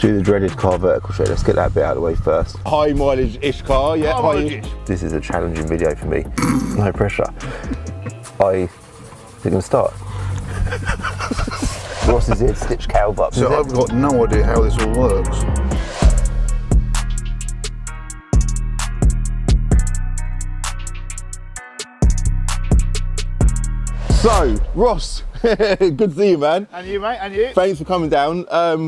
do the dreaded car vertical shake. Let's get that bit out of the way first. High mileage-ish car, yeah? High mileage-ish. This is a challenging video for me. No pressure. We're going to start. Ross is here to stitch Calv up. So I've got no idea how this all works. So, Ross, good to see you, man. And you, mate, and you. Thanks for coming down.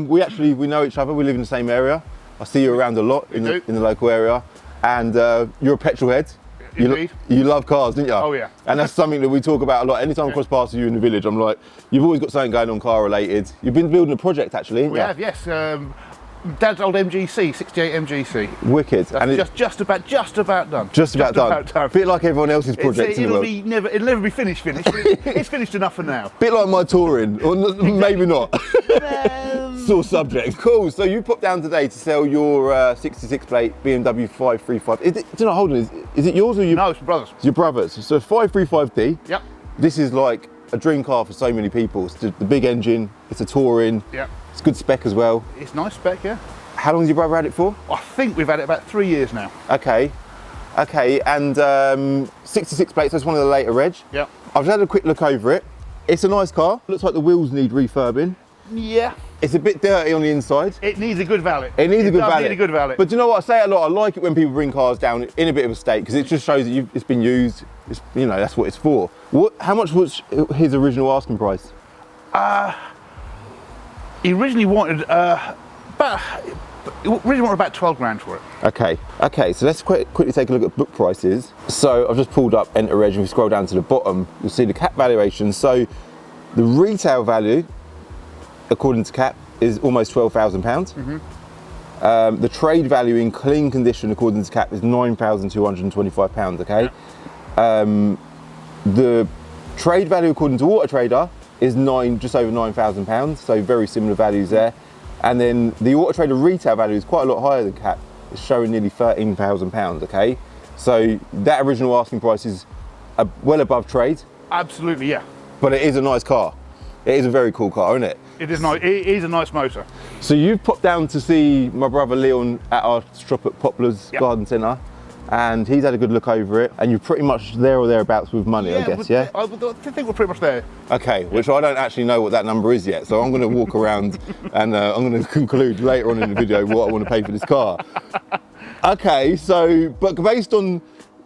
We know each other. We live in the same area. I see you around a lot in the local area. And you're a petrol head. Indeed. You love cars, didn't you? Oh, yeah. And that's something that we talk about a lot. Anytime I cross paths you in the village, I'm like, you've always got something going on car related. You've been building a project actually, haven't you? We have, yes. Dad's old MGC, 68 MGC. Wicked. That's and just about done. Just about done. A bit like everyone else's projects in the world. It'll never be finished, but it's finished enough for now. Bit like my touring, or maybe not. Sore subject. Cool, so you popped down today to sell your 66 plate Bmw 535. Is it yours or your? No, it's my brother's. It's your brother's. So 535D. Yep. This is like a dream car for so many people. It's the big engine, it's a touring. Yep. It's good spec as well. It's nice spec, yeah. How long has your brother had it for? I think we've had it about 3 years now. Okay, and 66 plates, that's one of the later reg. Yep. I've had a quick look over it. It's a nice car. Looks like the wheels need refurbing. Yeah. It's a bit dirty on the inside. It needs a good valet. It needs a good valet. But do you know what, I say it a lot, I like it when people bring cars down in a bit of a state because it just shows that it's been used. It's, that's what it's for. How much was his original asking price? He originally wanted about 12 grand for it. Okay, so let's quickly take a look at book prices. So I've just pulled up Enter Reg, and if we scroll down to the bottom, you'll see the cap valuation. So the retail value, according to cap, is almost £12,000. The trade value in clean condition, according to cap, is £9,225, okay? Yeah. The trade value, according to Auto Trader, is just over £9,000, so very similar values there. And then the Auto Trader retail value is quite a lot higher than cap. It's showing nearly £13,000, okay? So that original asking price is well above trade. Absolutely, yeah. But it is a nice car. It is a very cool car, isn't it? It is nice. It is a nice motor. So you've popped down to see my brother Leon at our shop at Poplar's Garden Centre, and he's had a good look over it, and you're pretty much there or thereabouts with money, I guess, yeah? I think we're pretty much there. Okay, which I don't actually know what that number is yet, so I'm going to walk around and I'm going to conclude later on in the video what I want to pay for this car. Okay, so, but based on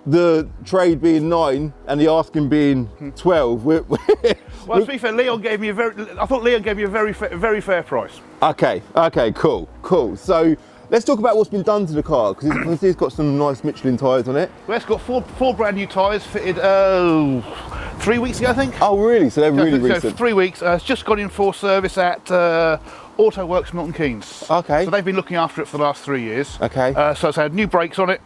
the trade being 9 and the asking being 12, well, to be fair, Leon gave me I thought Leon gave me a very fair price. Okay, cool. So let's talk about what's been done to the car, because you can see it's got some nice Michelin tyres on it. Well, it's got four brand new tyres fitted 3 weeks ago, I think. Oh, really? So they're really recent. 3 weeks. It's just gone in for service at Auto Works Milton Keynes. Okay. So they've been looking after it for the last 3 years. Okay. So it's had new brakes on it,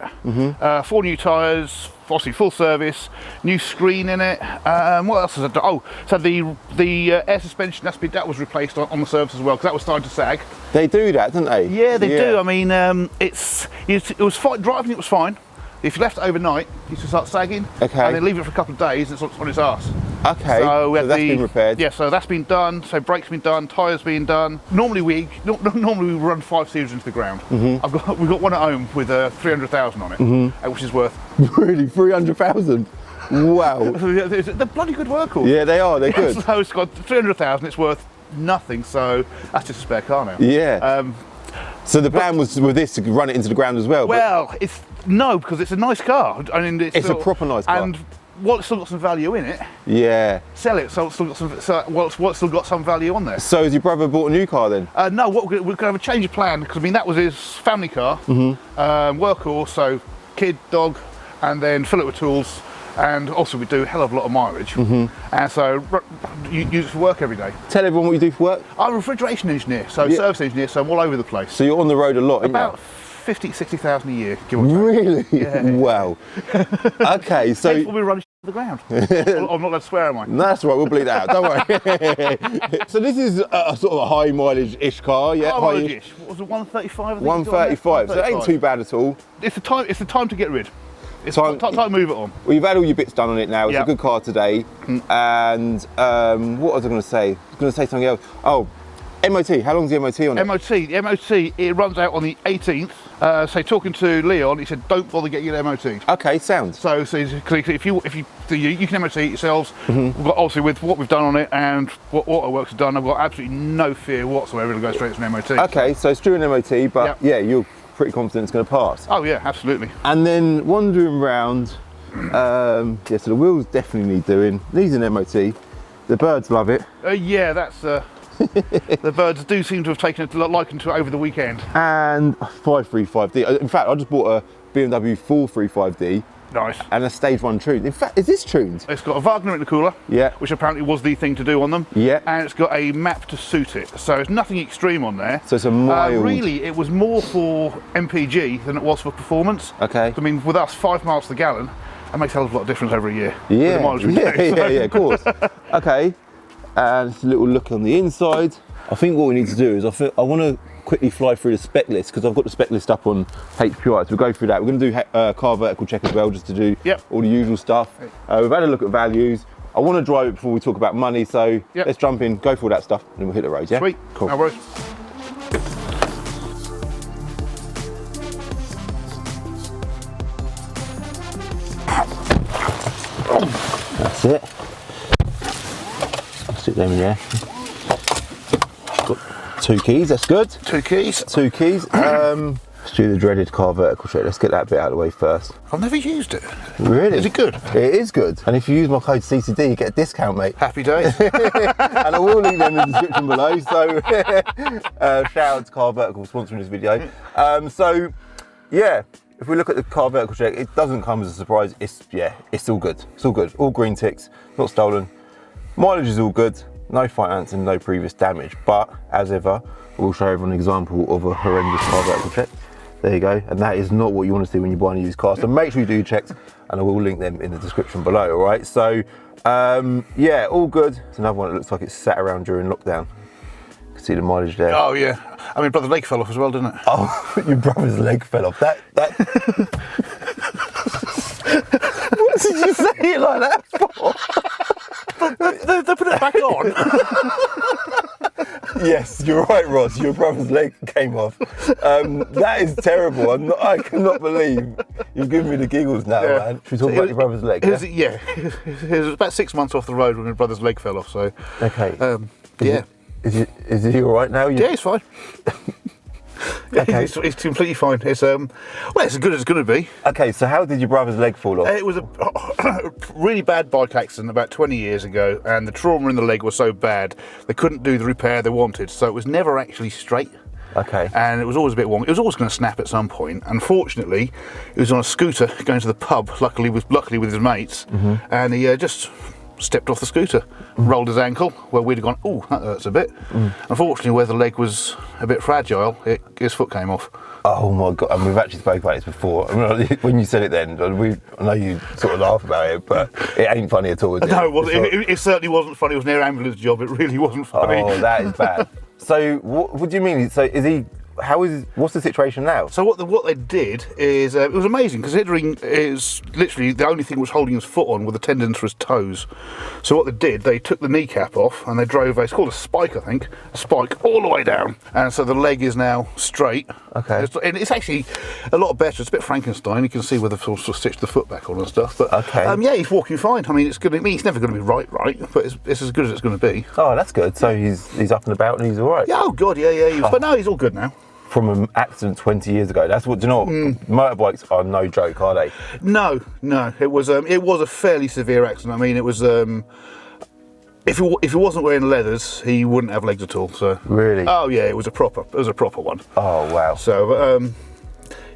4 new tyres, obviously full service, new screen in it. What else has it done? Oh, so the air suspension that was replaced on the service as well, because that was starting to sag. They do that, don't they? Yeah, they do. I mean, it was fine. Driving it was fine. If you left it overnight, it used to start sagging. Okay. And then leave it for a couple of days, it's on its arse. Okay. So that's been repaired. Yeah, so that's been done. So brakes been done, tyres been done. Normally we run 5 series into the ground. We've got one at home with 300,000 on it, which is worth. Really, 300,000. Wow. They're bloody good workhorse. Yeah, they are. They're good. So it's got 300,000. It's worth nothing. So that's just a spare car now. Yeah. So the plan was with this to run it into the ground as well. Well, no, because it's a nice car. I mean, it's a proper nice car. And while it's still got some value in it, sell it. So it's still got still got some value on there. So has your brother bought a new car then? No, we're going to have a change of plan, because I mean that was his family car, workhorse, so kid, dog, and then fill it with tools. And also we do a hell of a lot of mileage, and so you use it for work every day. Tell everyone what you do for work. I'm a refrigeration engineer, so service engineer, so I'm all over the place. So you're on the road a lot, about 50, 60,000 a year, give or take. Really? Yeah. Wow. Okay, so we'll be running to the ground. I'm not allowed to swear, am I? No, that's right, we'll bleed that out, don't worry. So this is a sort of a high mileage-ish car, yeah? High mileage-ish. What was it, 135? I think 135, so it ain't too bad at all. It's the time to get rid. It's time to move it on. Well, you've had all your bits done on it now. It's a good car today. And what was I going to say? I was going to say something else. Oh, MOT, how long's the MOT on it? The MOT, it runs out on the 18th. So talking to Leon, he said, don't bother getting it MOT. Okay, sounds. So if you can MOT it yourselves. We've got, obviously with what we've done on it and what AutoWorks have done, I've got absolutely no fear whatsoever to go straight to an MOT. Okay, so it's due an MOT, but yeah, you're pretty confident it's going to pass. Oh yeah, absolutely. And then wandering around, yeah, so the wheels definitely need doing. Needs an MOT. The birds love it. Yeah, that's the birds do seem to have taken a liking to it over the weekend. And 535D. In fact, I just bought a Bmw 535D. Nice. And a stage 1 tuned. In fact, is this tuned? It's got a Wagner intercooler, yeah, which apparently was the thing to do on them. Yeah. And it's got a map to suit it. So it's nothing extreme on there. So it's a mild. Really, it was more for MPG than it was for performance. Okay. I mean, with us, 5 miles to the gallon, that makes a hell of a lot of difference over a year. Yeah, with the mileage we do, yeah, of course. Okay, and it's a little look on the inside. I think what we need to do is I want to quickly fly through the spec list because I've got the spec list up on HPI, so we'll go through that. We're going to do car vertical check as well, just to do all the usual stuff. We've had a look at values. I want to drive it before we talk about money, so let's jump in, go through all that stuff, and then we'll hit the roads, yeah? Sweet, cool. No worries. That's it. Stick them in there. Got 2 keys, that's good. 2 keys. 2 keys. Let's do the dreaded car vertical check. Let's get that bit out of the way first. I've never used it. Really? Is it good? It is good. And if you use my code CCD, you get a discount, mate. Happy days. And I will link them in the description below. So shout out to Car Vertical sponsoring this video. So yeah, if we look at the car vertical check, it doesn't come as a surprise. It's all good. It's all good. All green ticks, not stolen. Mileage is all good. No finance and no previous damage. But as ever, we'll show everyone an example of a horrendous car vertical check. There you go. And that is not what you want to see when you're buying a used car. So make sure you do your checks, and I will link them in the description below. All right. So yeah, all good. It's another one that looks like it's sat around during lockdown. You can see the mileage there. Oh yeah. I mean, brother's leg fell off as well, didn't it? Oh, your brother's leg fell off. That. What did you say it like that for? They put it back on. Yes, you're right, Ross. Your brother's leg came off. That is terrible. I cannot believe you've given me the giggles now, man. Should we talk about your brother's leg? Yeah, it was about 6 months off the road when my brother's leg fell off. So okay. Yeah. Is he all right now? Yeah, he's fine. Yeah, okay. It's completely fine. It's well, it's as good as it's going to be. Okay, so how did your brother's leg fall off? It was a really bad bike accident about 20 years ago, and the trauma in the leg was so bad they couldn't do the repair they wanted, so it was never actually straight. Okay. And it was always a bit wrong. It was always going to snap at some point. Unfortunately, he was on a scooter going to the pub, luckily with his mates, and he just stepped off the scooter, rolled his ankle, where we'd have gone, oh, that hurts a bit. Unfortunately, where the leg was a bit fragile, his foot came off. Oh my God, and we've actually spoken about this before. I mean, when you said it then, I know you sort of laugh about it, but it ain't funny at all, is it? No, it certainly wasn't funny. It was near ambulance job. It really wasn't funny. Oh, that is bad. So what do you mean? So what's the situation now? So what they did is, it was amazing, considering it's literally the only thing was holding his foot on were the tendons for his toes. So what they did, they took the kneecap off and they drove, it's called a spike, I think, a spike all the way down. And so the leg is now straight. Okay. It's actually a lot better. It's a bit Frankenstein. You can see where they've sort of stitched the foot back on and stuff. But okay. Yeah, he's walking fine. I mean, it's never going to be right, but it's as good as it's going to be. Oh, that's good. So he's up and about and he's all right. Yeah, oh God, yeah. But no, he's all good now. From an accident 20 years ago. That's what, do you know what? Motorbikes are no joke, are they? No. It was a fairly severe accident. I mean, it was if he wasn't wearing leathers, he wouldn't have legs at all. So really? Oh yeah, it was a proper one. Oh wow. So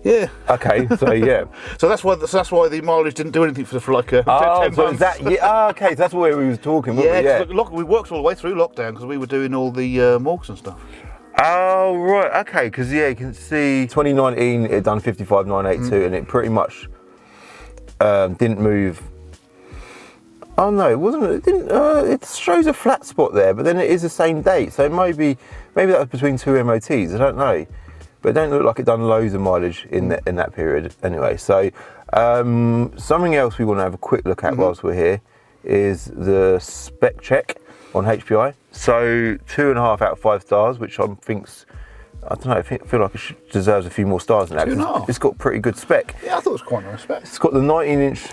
yeah. Okay. So yeah. So that's why the mileage didn't do anything for like 10 months. So is that, yeah, okay, so that's where we was talking, wasn't we? Yeah, we worked all the way through lockdown because we were doing all the morgues and stuff. Oh right, okay, because yeah, you can see 2019 it done 55,982 and it pretty much didn't move. Oh no, it wasn't. It didn't. It shows a flat spot there, but then it is the same date, so maybe that was between 2 MOTs. I don't know, but it don't look like it done loads of mileage in that period anyway. So something else we want to have a quick look at whilst we're here is the spec check on HPI. So 2.5 out of 5 stars, which I think's, I don't know, I feel like it deserves a few more stars than that. 2.5. It's got pretty good spec. Yeah, I thought it was quite nice spec. It's got the 19-inch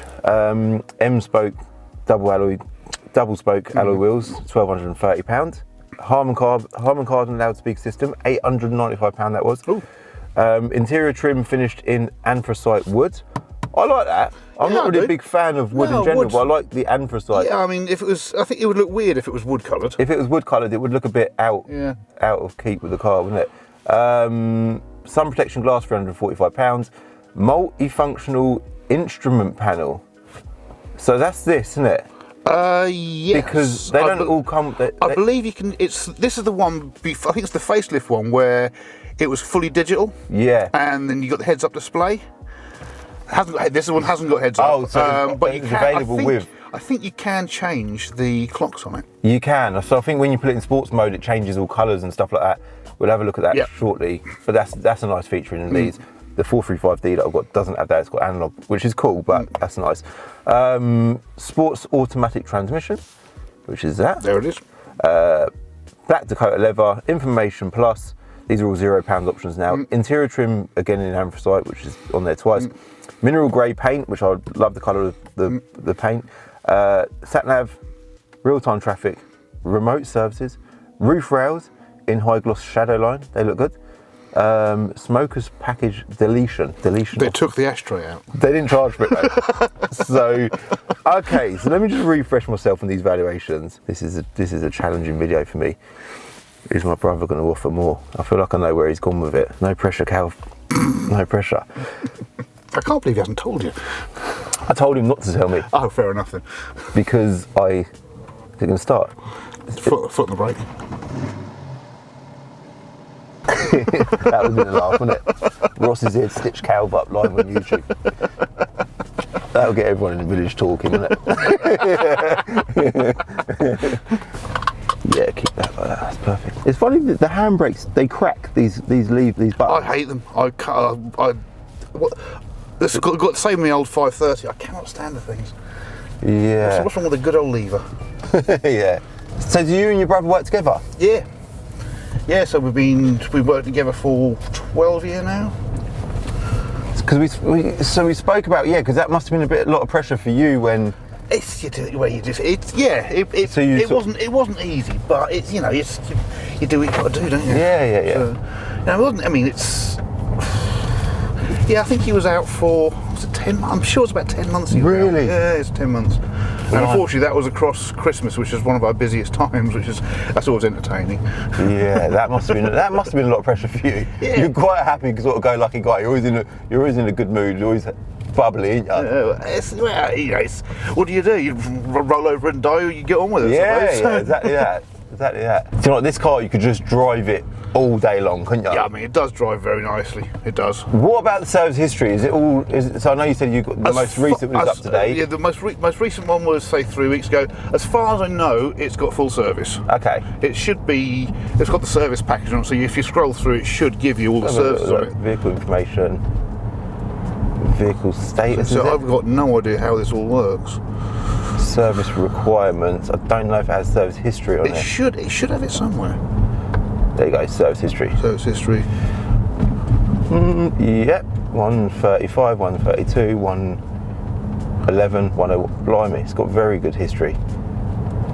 M-spoke double spoke alloy wheels, £1,230. Harman Kardon loudspeaker system, £895 that was. Interior trim finished in anthracite wood. I like that. I'm not really a big fan of wood in general, but I like the anthracite. Yeah, I mean, if it was, I think it would look weird if it was wood coloured. If it was wood coloured, it would look a bit out of keep with the car, wouldn't it? Sun protection glass, £345. Multifunctional instrument panel. So that's this, isn't it? Yes. Because they don't all come. I believe you can. This is the one. I think it's the facelift one where it was fully digital. Yeah. And then you got the heads-up display. This one hasn't got heads-up. Oh, so but it's available with. I think you can change the clocks on it. You can. So I think when you put it in sports mode, it changes all colours and stuff like that. We'll have a look at that shortly. But that's a nice feature in these. The 435D that I've got doesn't have that, it's got analog, which is cool, but that's nice. Sports automatic transmission, which is that. There it is. Black Dakota leather, information plus. These are all £0 options now. Interior trim, again in anthracite, which is on there twice. Mineral grey paint, which I love the colour of the paint. Sat nav, real-time traffic, remote services, roof rails in high gloss shadow line, they look good. Smokers package deletion. They took the ashtray out. They didn't charge for it though. So, okay, so let me just refresh myself on these valuations. This is a challenging video for me. Is my brother going to offer more? I feel like I know where he's gone with it. No pressure, Cal. No pressure. I can't believe he hasn't told you. I told him not to tell me. Oh, fair enough then. Because I didn't start. Foot on the brake. That would have been a laugh, wouldn't it? Ross's ear stitched Calv up live on YouTube. That'll get everyone in the village talking, wouldn't it? Yeah, keep that like that. That's perfect. It's funny that the handbrakes, they crack these buttons. I hate them. This has got the same with my old 530. I cannot stand the things. Yeah. What's wrong with a good old lever? Yeah. So do you and your brother work together? Yeah. Yeah, so we've worked together for 12 years now. Because we spoke about, because that must have been a lot of pressure for you when. It wasn't easy, but it's, you know, you do what you got to do, don't you? Yeah. So, no, it wasn't. I mean, it's. Yeah, I think he was out for, was it 10 months? I'm sure it's about 10 months. Really? Yeah, it's 10 months. And unfortunately, that was across Christmas, which is one of our busiest times, that's always entertaining. Yeah, that must have been a lot of pressure for you. Yeah. You're quite happy, sort of go lucky guy. You're always in a good mood. You're always bubbly, aren't you? What do? You roll over and die, or you get on with it. Yeah, exactly that. Exactly that. Do you know what, this car, you could just drive it all day long, couldn't you? Yeah, I mean, it does drive very nicely. It does. What about the service history? So I know you said you got the most recent was up to date. Yeah, the most recent one was, say, 3 weeks ago. As far as I know, it's got full service. Okay. It should be. It's got the service package on it, so if you scroll through, it should give you all the services on it. Vehicle information, vehicle status. So I've got no idea how this all works. Service requirements. I don't know if it has service history on it. It should have it somewhere. There you go, service history. Service history. Yep, 135, 132, 111, 101. Blimey, it's got very good history.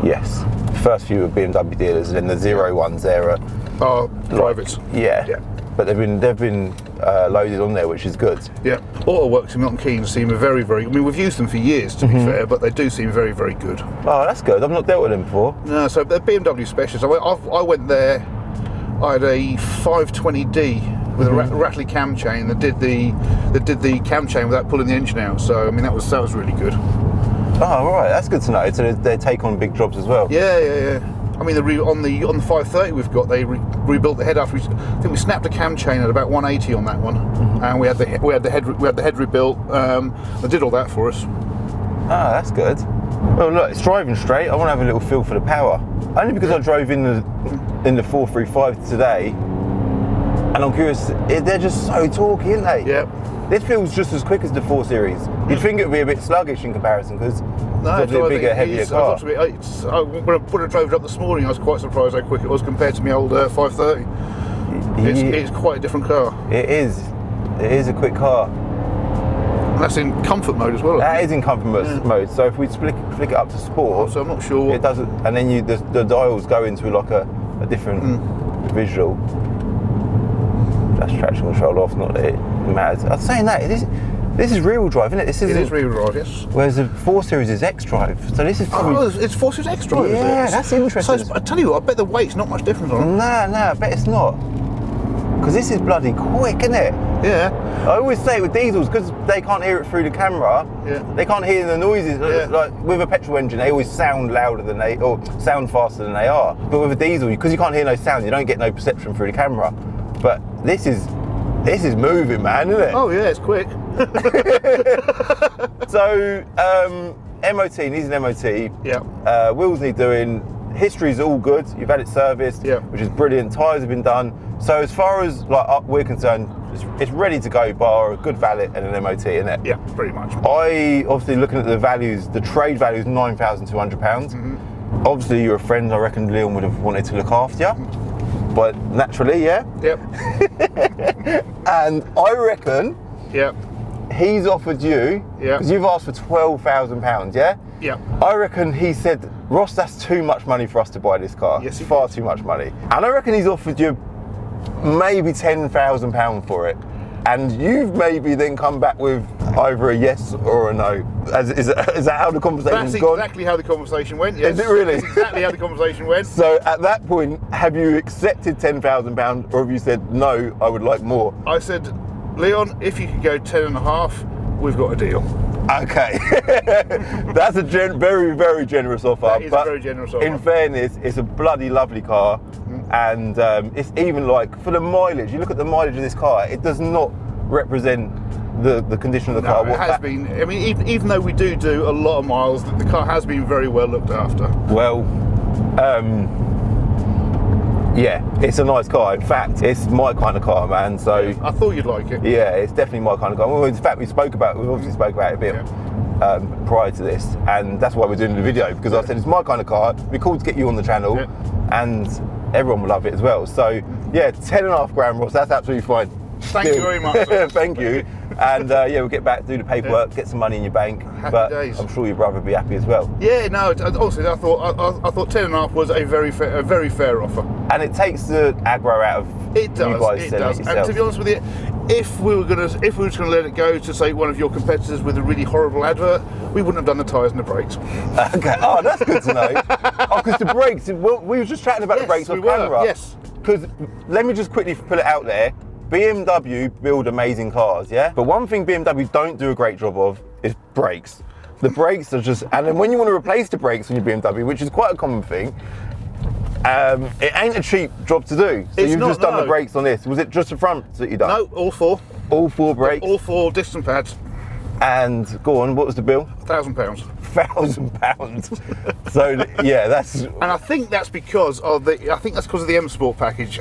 Yes. First few are BMW dealers, and then the 01s there are privates. Yeah. But they've been loaded on there, which is good. Yeah. AutoWorks in Milton Keynes seem very, very. I mean, we've used them for years, to be fair, but they do seem very, very good. Oh, that's good. I've not dealt with them before. No, so they're BMW specialists. I went there. I had a 520D with a rattly cam chain that did the cam chain without pulling the engine out. So I mean, that was really good. Oh, right. That's good to know. So they take on big jobs as well. Yeah. I mean, on the 530 we've got, they rebuilt the head after. I think we snapped a cam chain at about 180 on that one, and we had the head rebuilt. They did all that for us. Ah, that's good. Well, look, it's driving straight. I want to have a little feel for the power, only because I drove in the 435 today, and I'm curious. They're just so torquey, aren't they? Yeah. This feels just as quick as the 4 Series. You'd think it would be a bit sluggish in comparison because No, it's obviously a bigger, heavier car. When I drove it up this morning, I was quite surprised how quick it was compared to my old 530. It's quite a different car. It is. It is a quick car. And that's in comfort mode as well. That is in comfort mode. So if we flick it up to sport, so I'm not sure. It doesn't, and then the dials go into like a different visual. That's traction control off, not that it matters. I was saying that this is rear-wheel drive, isn't it? It is rear-wheel drive, yes. Whereas the 4 Series is X-Drive, so this is probably... Oh, it's 4 Series X-Drive, yeah, is it? that's interesting. So I tell you what, I bet the weight's not much different on it. No, I bet it's not. Because this is bloody quick, isn't it? Yeah. I always say with diesels, because they can't hear it through the camera, they can't hear the noises. Yeah. Like with a petrol engine, they always sound louder than or sound faster than they are. But with a diesel, because you can't hear no sound, you don't get no perception through the camera. But this is moving, man, isn't it? Oh yeah, it's quick. So, MOT, needs an MOT. Yeah. Wheels need doing. History's all good. You've had it serviced, which is brilliant. Tyres have been done. So as far as we're concerned, it's ready to go, bar a good valet and an MOT, isn't it? Yeah, pretty much. I obviously looking at the values. The trade value is £9,200. Obviously, you're a friend. I reckon Leon would have wanted to look after you, but naturally, yeah. Yep. And I reckon. Yep. He's offered you, because you've asked for £12,000, yeah? Yeah. I reckon he said, Ross, that's too much money for us to buy this car. Yes, far too much money. And I reckon he's offered you maybe £10,000 for it. And you've maybe then come back with either a yes or a no. Is that how the conversation's gone? That's exactly how the conversation went, yes. Is it really? That's exactly how the conversation went. So at that point, have you accepted £10,000 or have you said, no, I would like more? I said, Leon, if you could go 10.5, we've got a deal. Okay. That's a very, very generous offer. That is a very generous offer. In fairness, it's a bloody lovely car. And it's even like, for the mileage, you look at the mileage of this car, it does not represent the condition of the car. It has been. I mean, even though we do a lot of miles, the car has been very well looked after. Well, yeah, it's a nice car. In fact, it's my kind of car, man. So I thought you'd like it. Yeah, it's definitely my kind of car. Well, in fact, we obviously spoke about it a bit prior to this, and that's why we're doing the video, because I said it's my kind of car. It'd be cool to get you on the channel, and everyone will love it as well. So yeah, 10.5 grand, Ross. That's absolutely fine. Thank you very much. Thank you. And yeah, we'll get back, do the paperwork, get some money in your bank. Happy days. I'm sure your brother will be happy as well. Yeah, no. Honestly, I thought 10.5 was a very fair offer. And it takes the aggro out of it does. you guys it selling does. it And to be honest with you, if we were just going to let it go to say one of your competitors with a really horrible advert, we wouldn't have done the tyres and the brakes. Okay. Oh, that's good to know. Oh, because the brakes. Well, we were just chatting about the brakes on camera. Yes. Because let me just quickly put it out there. BMW build amazing cars, yeah? But one thing BMW don't do a great job of is brakes. The brakes are just, and then when you want to replace the brakes on your BMW, which is quite a common thing, it ain't a cheap job to do. So you've just done the brakes on this. Was it just the front that you done? No, all four. All four brakes? All four distance pads. And go on, what was the bill? £1,000. £1,000. So yeah, that's. And I think that's because of the M Sport package.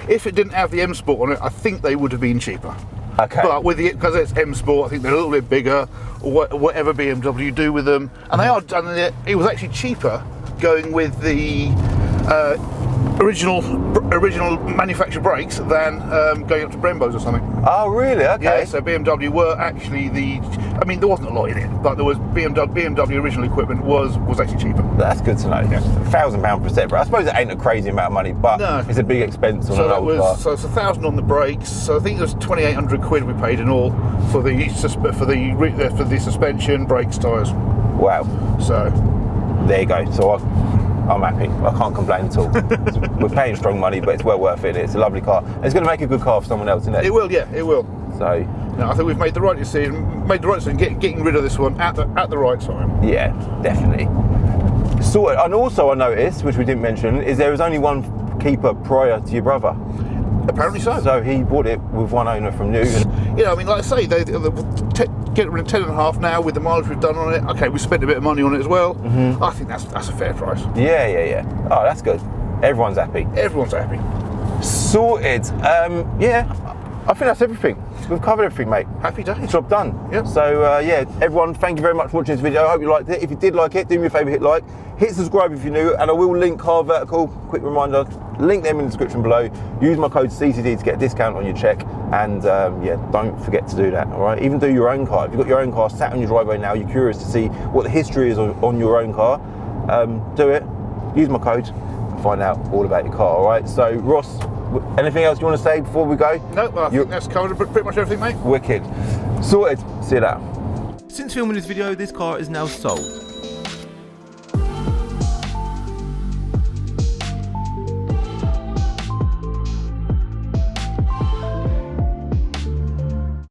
If it didn't have the M Sport on it, I think they would have been cheaper. Okay. But because it's M Sport, I think they're a little bit bigger, or whatever BMW do with them, and they are. And it was actually cheaper going with the original manufacturer brakes than going up to Brembos or something. Oh really? Okay. Yeah, so BMW were actually there wasn't a lot in it, but there was BMW original equipment was actually cheaper. That's good to know. Yeah. £1,000 per set, but I suppose it ain't a crazy amount of money, but it's a big expense on an old car. So it's £1,000 on the brakes. So I think it was 2,800 quid we paid in all for the suspension, brakes, tyres. Wow. So there you go. So I'm happy. I can't complain at all. We're paying strong money, but it's well worth it. It's a lovely car. It's going to make a good car for someone else, isn't it? It will, yeah, it will. So no, I think we've made the right decision. Getting rid of this one at the right time. Yeah, definitely. So, and also I noticed, which we didn't mention, is there was only one keeper prior to your brother. Apparently so. So he bought it with one owner from new. Yeah, I mean, like I say, they get rid of 10.5 now with the mileage we've done on it. Okay, we spent a bit of money on it as well. Mm-hmm. I think that's a fair price. Yeah. Oh, that's good. Everyone's happy. Everyone's happy. Sorted. Yeah, I think that's everything. we've covered everything, mate. Happy days. Job done. Yep. So yeah, everyone, thank you very much for watching this video. I hope you liked it. If you did like it, do me a favour, hit like, hit subscribe if you're new, and I will link Car Vertical. Quick reminder, link them in the description below. Use my code CCD to get a discount on your check, and yeah, don't forget to do that. All right. Even do your own car. If you've got your own car sat on your driveway now, you're curious to see what the history is on your own car. Do it. Use my code and find out all about your car. All right. So Ross, anything else you want to say before we go? No, well, I think that's covered pretty much everything, mate. Wicked. Sorted. See you later. Since filming this video, this car is now sold.